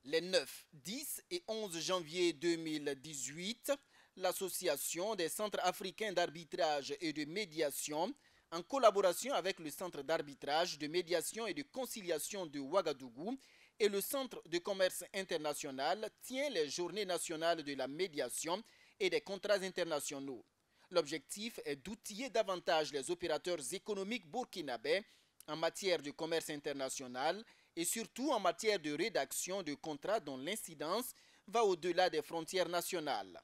Les 9, 10 et 11 janvier 2018, l'Association des centres africains d'arbitrage et de médiation, en collaboration avec le Centre d'arbitrage, de médiation et de conciliation de Ouagadougou et le Centre de commerce international, tient les journées nationales de la médiation et des contrats internationaux. L'objectif est d'outiller davantage les opérateurs économiques burkinabés en matière de commerce international et surtout en matière de rédaction de contrats dont l'incidence va au-delà des frontières nationales.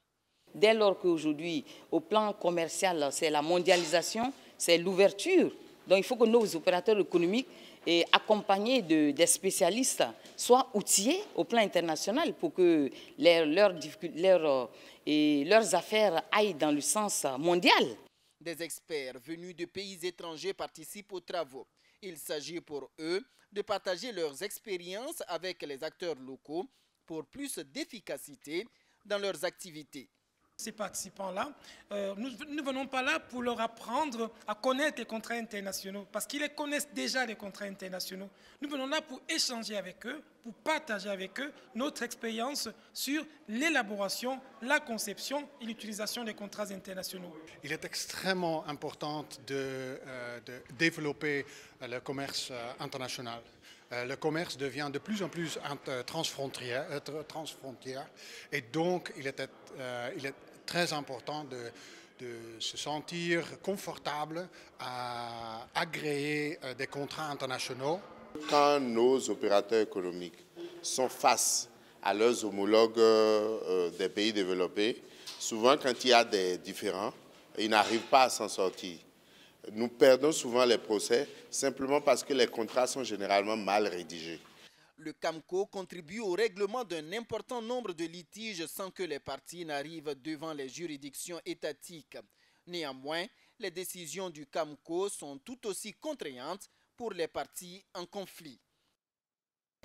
Dès lors qu'aujourd'hui, au plan commercial, c'est la mondialisation, c'est l'ouverture. Donc il faut que nos opérateurs économiques, accompagnés des spécialistes, soient outillés au plan international pour que leurs affaires aillent dans le sens mondial. Des experts venus de pays étrangers participent aux travaux. Il s'agit pour eux de partager leurs expériences avec les acteurs locaux pour plus d'efficacité dans leurs activités. Ces participants-là, nous ne venons pas là pour leur apprendre à connaître les contrats internationaux, parce qu'ils connaissent déjà les contrats internationaux. Nous venons là pour échanger avec eux, pour partager avec eux notre expérience sur l'élaboration, la conception et l'utilisation des contrats internationaux. Il est extrêmement important de développer le commerce international. Le commerce devient de plus en plus transfrontière et donc il est très important de se sentir confortable à agréer des contrats internationaux. Quand nos opérateurs économiques sont face à leurs homologues des pays développés, souvent quand il y a des différends, ils n'arrivent pas à s'en sortir. Nous perdons souvent les procès simplement parce que les contrats sont généralement mal rédigés. Le CAMCO contribue au règlement d'un important nombre de litiges sans que les parties n'arrivent devant les juridictions étatiques. Néanmoins, les décisions du CAMCO sont tout aussi contraignantes pour les parties en conflit.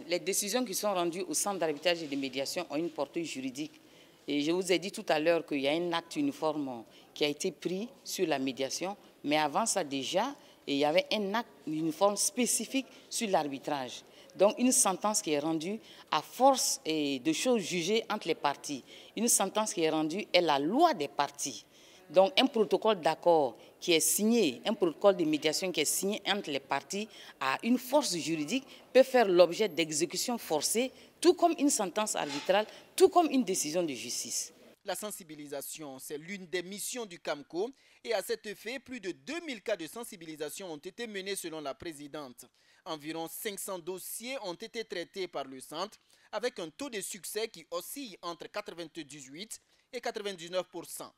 Les décisions qui sont rendues au Centre d'arbitrage et de médiation ont une portée juridique. Et je vous ai dit tout à l'heure qu'il y a un acte uniforme qui a été pris sur la médiation, mais avant ça déjà, il y avait un acte uniforme spécifique sur l'arbitrage. Donc une sentence qui est rendue à force de choses jugées entre les parties. Une sentence qui est rendue est la loi des parties. Donc un protocole d'accord qui est signé, un protocole de médiation qui est signé entre les parties à une force juridique peut faire l'objet d'exécution forcée, tout comme une sentence arbitrale, tout comme une décision de justice. La sensibilisation, c'est l'une des missions du CAMCO et à cet effet, plus de 2000 cas de sensibilisation ont été menés selon la présidente. Environ 500 dossiers ont été traités par le centre avec un taux de succès qui oscille entre 98 et 99%.